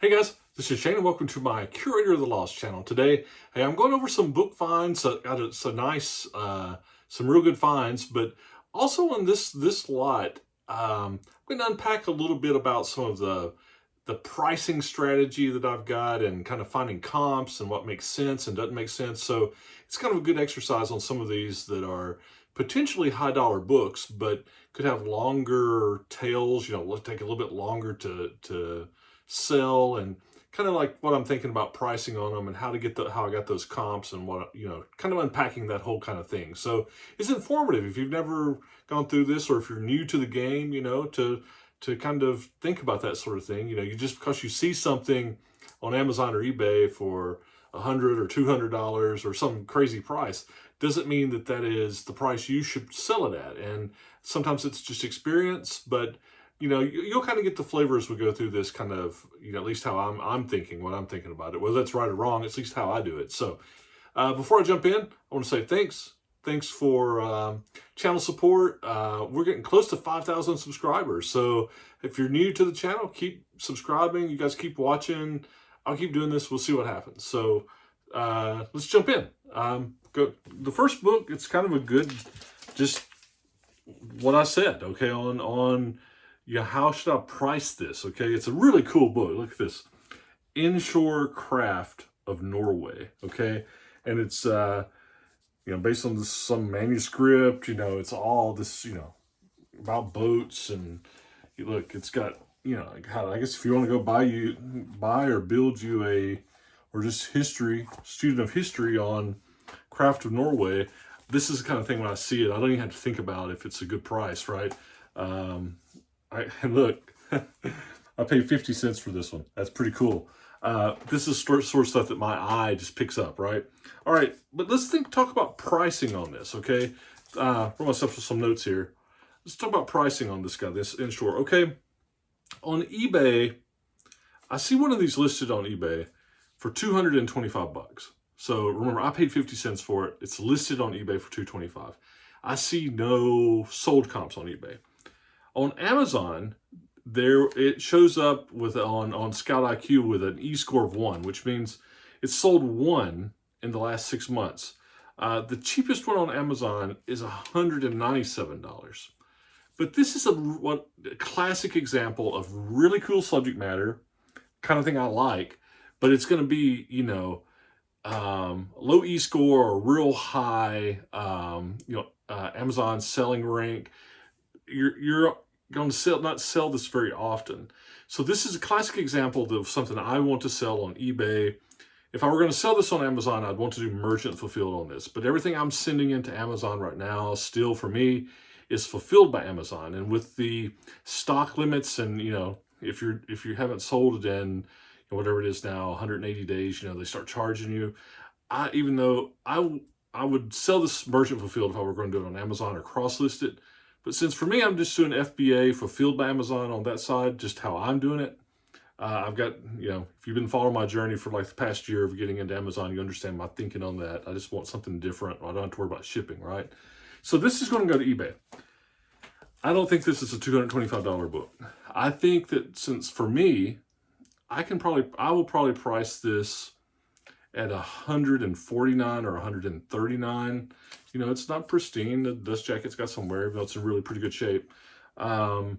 Hey guys, this is Shane and welcome to my Curator of the Lost channel. Today, hey, I'm going over some book finds. Got some nice, some real good finds, but also on this lot, I'm going to unpack a little bit about some of the pricing strategy that I've got and kind of finding comps and what makes sense and doesn't make sense. So it's kind of a good exercise on some of these that are potentially high dollar books, but could have longer tails. You know, will take a little bit longer to sell, and kind of like what I'm thinking about pricing on them and how I got those comps and what, kind of unpacking that whole kind of thing. So it's informative if you've never gone through this, or if you're new to the game, to kind of think about that sort of thing. You just because you see something on Amazon or eBay for $100 or $200 or some crazy price doesn't mean that that is the price you should sell it at. And sometimes it's just experience, but you'll kind of get the flavor as we go through this kind of, at least how I'm thinking, what I'm thinking about it. Whether that's right or wrong, it's at least how I do it. So before I jump in, I want to say thanks. Thanks for channel support. We're getting close to 5,000 subscribers. So if you're new to the channel, keep subscribing. You guys keep watching. I'll keep doing this. We'll see what happens. So let's jump in. The first book, it's kind of a good, just what I said, okay, on how should I price this, okay? It's a really cool book. Look at this. Inshore Craft of Norway, okay? And it's, based on some manuscript, it's all this, about boats. And look, it's got, I guess if you want to go buy or build you or just student of history on Craft of Norway, this is the kind of thing when I see it, I don't even have to think about if it's a good price, right? Look, I paid 50 cents for this one. That's pretty cool. This is sort of stuff that my eye just picks up, right? All right, but let's talk about pricing on this, okay? Wrote myself some notes here. Let's talk about pricing on this guy, this Inshore, okay? On eBay, I see one of these listed on eBay for $225. So remember, I paid 50 cents for it. It's listed on eBay for $225. I see no sold comps on eBay. On Amazon, it shows up on ScoutIQ with an E-score of 1, which means it's sold 1 in the last 6 months. The cheapest one on Amazon is $197. But this is a classic example of really cool subject matter, kind of thing I like, but it's going to be, low E-score or real high, Amazon selling rank. You're going to not sell this very often. So this is a classic example of something I want to sell on eBay. If I were going to sell this on Amazon, I'd want to do merchant fulfilled on this. But everything I'm sending into Amazon right now, still for me, is fulfilled by Amazon. And with the stock limits, and if you haven't sold it in whatever it is now, 180 days, they start charging you. Even though I would sell this merchant fulfilled if I were going to do it on Amazon or cross-list it. But since for me, I'm just doing FBA fulfilled by Amazon on that side, just how I'm doing it. I've got, if you've been following my journey for like the past year of getting into Amazon, you understand my thinking on that. I just want something different. I don't have to worry about shipping, right? So this is going to go to eBay. I don't think this is a $225 book. I think that since for me, I will probably price this at $149 or $139. It's not pristine. The dust jacket's got some wear, but it's in really pretty good shape. I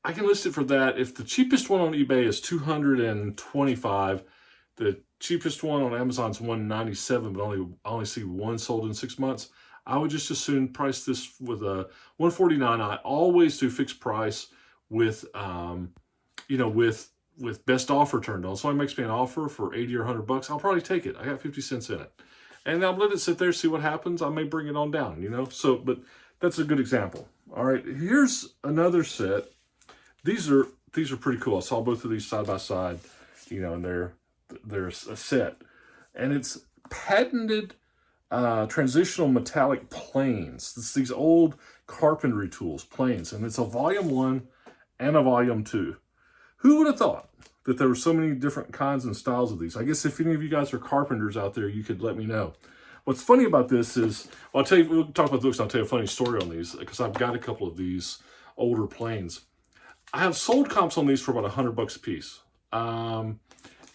can list it for that. If the cheapest one on eBay is $225, the cheapest one on Amazon's $197, but I only see one sold in 6 months, I would just as soon price this with a $149. I always do fixed price with, with best offer turned on. Somebody makes me an offer for 80 or $100, I'll probably take it. I got 50 cents in it. And I'll let it sit there, see what happens. I may bring it on down, So, but that's a good example. All right, here's another set. These are pretty cool. I saw both of these side by side, and they're a set. And it's patented transitional metallic planes. It's these old carpentry tools, planes. And it's a volume 1 and a volume 2. Who would have thought that there were so many different kinds and styles of these? I guess if any of you guys are carpenters out there, you could let me know. What's funny about this is, we'll talk about books, and I'll tell you a funny story on these, because I've got a couple of these older planes. I have sold comps on these for about $100 a piece.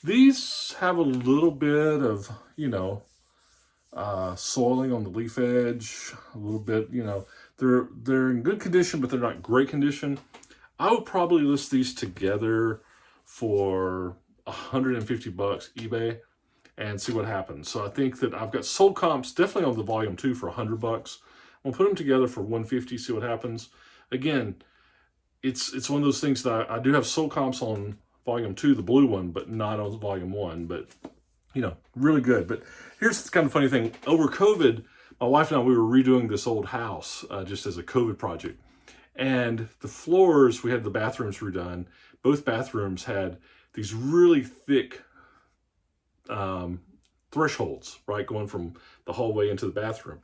These have a little bit of, soiling on the leaf edge, a little bit, they're in good condition, but they're not great condition. I would probably list these together for $150 eBay and see what happens. So I think that I've got sold comps definitely on the volume 2 for $100. We'll put them together for $150, see what happens. Again, it's one of those things that I do have sold comps on volume 2, the blue one, but not on volume 1, but really good. But here's the kind of funny thing. Over COVID, my wife and I, we were redoing this old house just as a COVID project. And the floors, we had the bathrooms redone. Both bathrooms had these really thick thresholds, right, going from the hallway into the bathroom.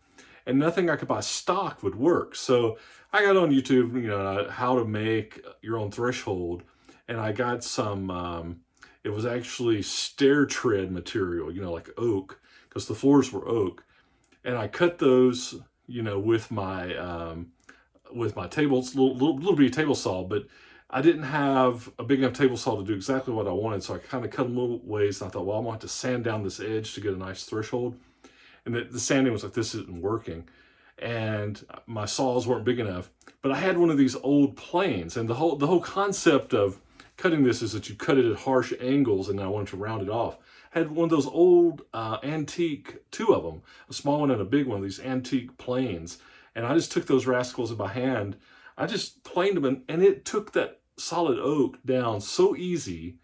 And nothing I could buy stock would work. So I got on YouTube, how to make your own threshold. And I got some, it was actually stair tread material, like oak, because the floors were oak. And I cut those, with my tables, little bitty table saw, but I didn't have a big enough table saw to do exactly what I wanted. So I kind of cut them little ways. And I thought, well, I'm going to have to sand down this edge to get a nice threshold. And the sanding was like, this isn't working. And my saws weren't big enough. But I had one of these old planes. And the whole concept of cutting this is that you cut it at harsh angles, and I wanted to round it off. I had one of those old antique, 2 of them, a small one and a big one, these antique planes. And I just took those rascals in my hand. I just planed them, and it took that solid oak down so easy.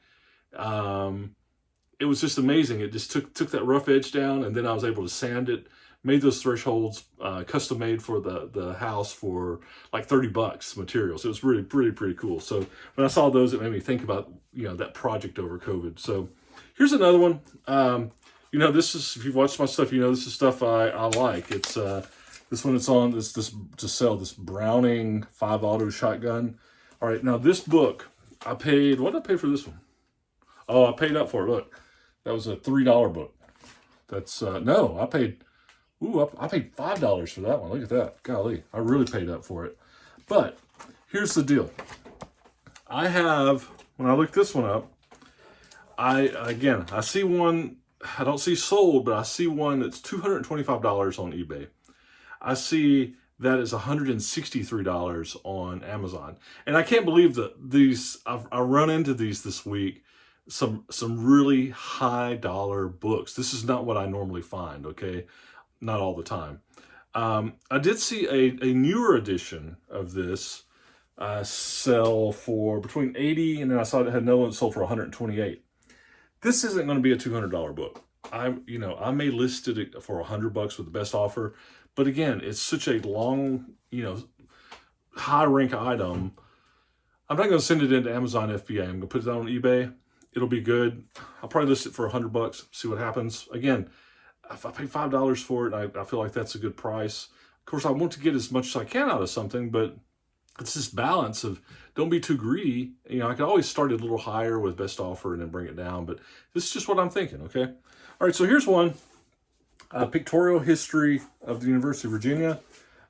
It was just amazing. It just took that rough edge down, and then I was able to sand it, made those thresholds custom made for the house for like $30 materials. It was really pretty cool. So when I saw those, it made me think about that project over COVID. So here's another one. This is, if you've watched my stuff, this is stuff I like. It's this one. It's on this to sell, this Browning 5-auto shotgun. All right, now this book, I paid, what did I pay for this one? Oh, I paid up for it. Look, that was a $3 book. That's no, I paid $5 for that one. Look at that. Golly, I really paid up for it. But here's the deal. I have, when I looked this one up, I see one, I don't see sold, but I see one that's $225 on eBay. I see that is $163 on Amazon. And I can't believe that these, I run into these this week, some really high dollar books. This is not what I normally find, okay? Not all the time. I did see a newer edition of this sell for between $80, and then I saw it had another one sold for $128. This isn't going to be a $200 book. I may list it for $100 with the best offer, but again, it's such a long, high rank item. I'm not going to send it into Amazon FBA. I'm going to put it on eBay. It'll be good. I'll probably list it for $100, see what happens. Again, if I pay $5 for it, I feel like that's a good price. Of course, I want to get as much as I can out of something, but it's this balance of don't be too greedy. I can always start a little higher with best offer and then bring it down, but this is just what I'm thinking, okay? All right, so here's one. Pictorial History of the University of Virginia.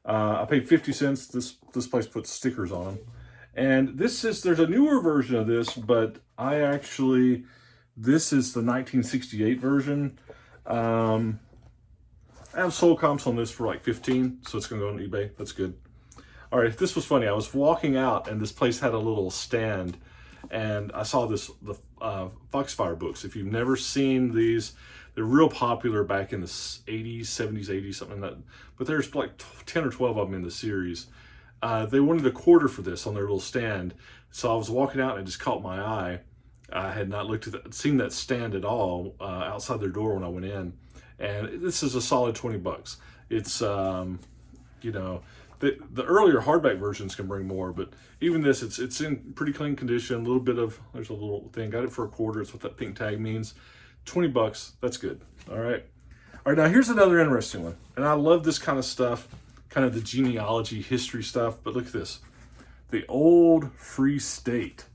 I paid 50 cents. This place puts stickers on them. And there's a newer version of this, but this is the 1968 version. I have sold comps on this for like 15, so it's going to go on eBay. That's good. All right, this was funny. I was walking out, and this place had a little stand, and I saw the Foxfire books. If you've never seen these, they're real popular back in the 80s, 70s, 80s, something like that. But there's like 10 or 12 of them in the series. They wanted a quarter for this on their little stand. So I was walking out and it just caught my eye. I had not seen that stand at all outside their door when I went in. And this is a solid $20. It's, the earlier hardback versions can bring more, but even this, it's in pretty clean condition. There's a little thing. Got it for a quarter. That's what that pink tag means. $20. That's good. All right. All right. Now here's another interesting one. And I love this kind of stuff, kind of the genealogy, history stuff. But look at this. The Old Free State.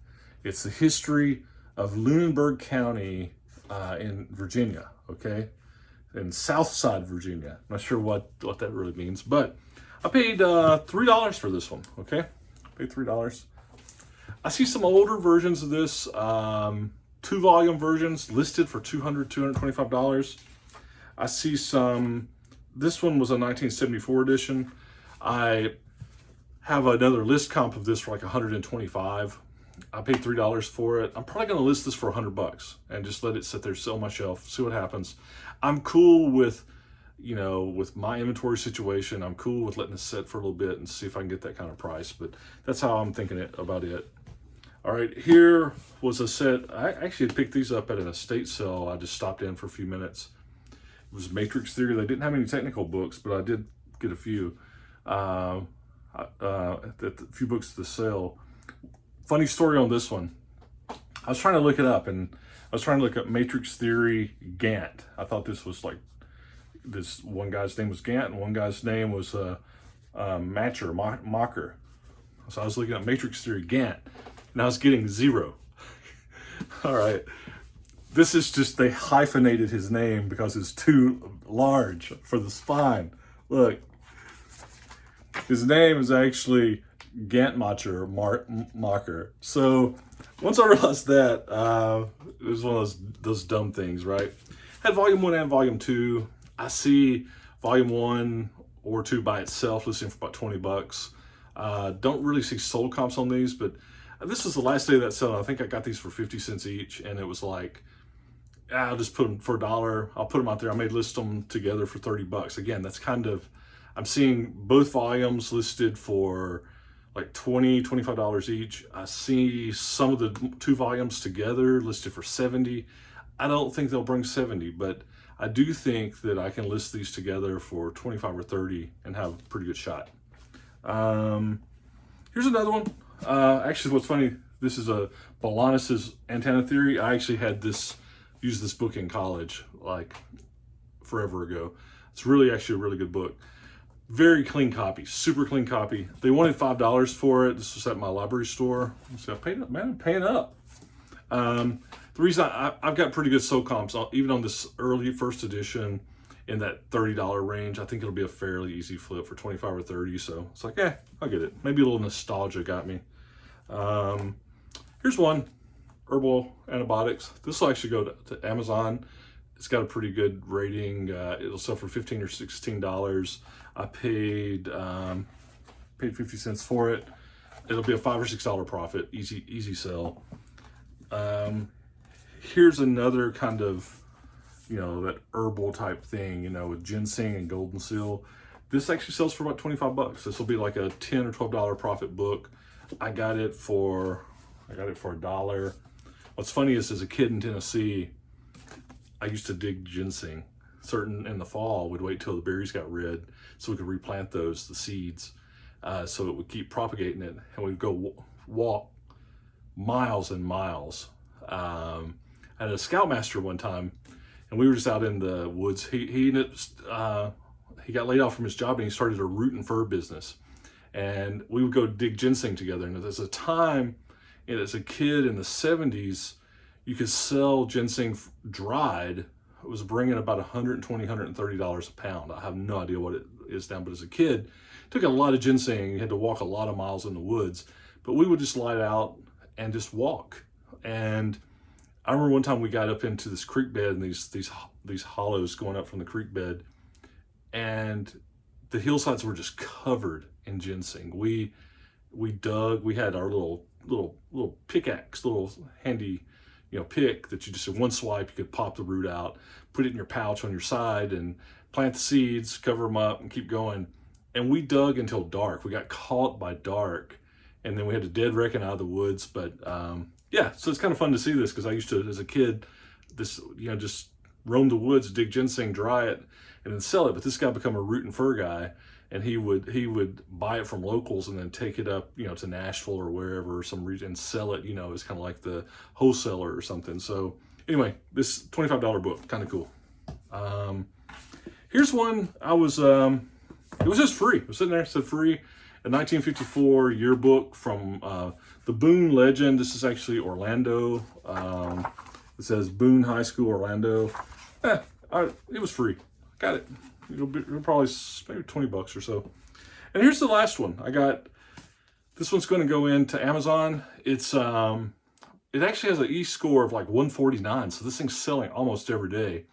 It's the history of Lunenburg County in Virginia, okay? In Southside Virginia. I'm not sure what that really means, but I paid $3 for this one, okay? Paid $3. I see some older versions of this, 2-volume versions listed for $225. I see some, this one was a 1974 edition. I have another list comp of this for like $125. I paid $3 for it. I'm probably going to list this for $100 and just let it sit there, sit on my shelf, see what happens. I'm cool with, you know, with my inventory situation. I'm cool with letting it sit for a little bit and see if I can get that kind of price, but that's how I'm thinking about it. All right, here was a set. I actually picked these up at an estate sale. I just stopped in for a few minutes. It was Matrix Theory. They didn't have any technical books, but I did get a few. A few books to the sale. Funny story on this one. I was trying to look it up, and I was trying to look up Matrix Theory Gant. I thought this was like, this one guy's name was Gant, and one guy's name was Mocker. So I was looking at Matrix Theory Gant, and I was getting 0. All right. This is just, they hyphenated his name because it's too large for the spine. Look. His name is actually Mocker. So once I realized that, it was one of those dumb things, right? Had volume 1 and volume 2. I see volume 1 or 2 by itself listing for about $20. Don't really see sold comps on these, but this was the last day of that sale. I think I got these for 50 cents each, and it was like, I'll just put them for $1. I'll put them out there. I may list them together for $30. Again, that's kind of, I'm seeing both volumes listed for like $20, $25 each. I see some of the 2 volumes together listed for $70. I don't think they'll bring $70, but I do think that I can list these together for $25 or $30 and have a pretty good shot. Here's another one. Actually, what's funny, this is a Balanis's Antenna Theory. I actually had used this book in college, like forever ago. It's really actually a really good book. Very clean copy, super clean copy. They wanted $5 for it. This was at my library store. So I paid up, man, I'm paying up. The reason I've got pretty good sold comps, even on this early first edition in that $30 range. I think it'll be a fairly easy flip for $25 or $30. So it's like, I'll get it. Maybe a little nostalgia got me. Here's one, Herbal Antibiotics. This will actually go to Amazon. It's got a pretty good rating. It'll sell for $15 or $16. I paid 50 cents for it. It'll be a $5 or $6 profit. Easy sell. Here's another kind of, you know, that herbal type thing, you know, with ginseng and golden seal. This actually sells for about $25. This will be like a $10 or $12 profit book. I got it for $1. What's funny is, as a kid in Tennessee, I used to dig ginseng. In the fall, we'd wait till the berries got red so we could replant the seeds, so it would keep propagating it, and we'd go walk miles and miles. I had a scoutmaster one time, and we were just out in the woods. He got laid off from his job, and he started a root and fur business, and we would go dig ginseng together. And there's a time, and as a kid in the 70s, you could sell ginseng dried. It was bringing about $120, $130 a pound. I have no idea what it is now, but as a kid, took a lot of ginseng. You had to walk a lot of miles in the woods, but we would just light out and just walk. And I remember one time we got up into this creek bed, and these hollows going up from the creek bed, and the hillsides were just covered in ginseng. We dug. We had our little pickaxe, little handy, you know, pick that you just, in one swipe, you could pop the root out, put it in your pouch on your side, and plant the seeds, cover them up, and keep going. And we dug until dark. We got caught by dark, and then we had to dead reckon out of the woods. But yeah, so it's kind of fun to see this, because I used to, as a kid, just roam the woods, dig ginseng, dry it, and then sell it. But this guy became a root and fur guy, and he would buy it from locals and then take it up, you know, to Nashville or wherever, some region, and sell it, you know, as kind of like the wholesaler or something. So anyway, this $25 book, kind of cool. Here's one I was, it was just free. It was sitting there, it said free, a 1954 yearbook from the Boone legend. This is actually Orlando. It says Boone High School, Orlando. It was free. Got it. It'll probably maybe $20 or so. And here's the last one. I got This one's going to go into Amazon. It's it actually has an E-score of like 149, so this thing's selling almost every day.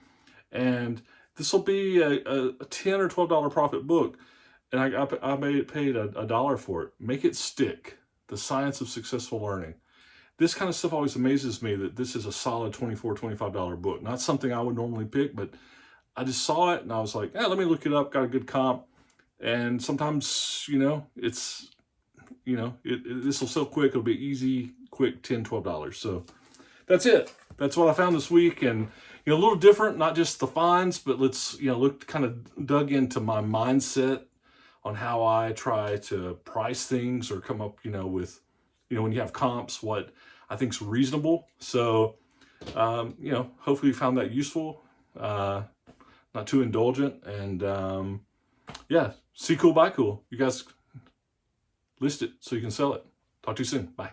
And this will be a $10 or $12 profit book, and I paid a dollar for it. Make it stick. The Science of Successful Learning. This kind of stuff always amazes me, that this is a solid $24, $25 book. Not something I would normally pick, but I just saw it and I was like, let me look it up. Got a good comp. And sometimes, it's, this will sell quick. It'll be easy, quick, $10, $12. So that's it. That's what I found this week. And, a little different, not just the finds, but let's, kind of dug into my mindset on how I try to price things or come up, with, when you have comps, what I think is reasonable. So, hopefully you found that useful, not too indulgent. And yeah, see cool, buy cool. You guys list it so you can sell it. Talk to you soon. Bye.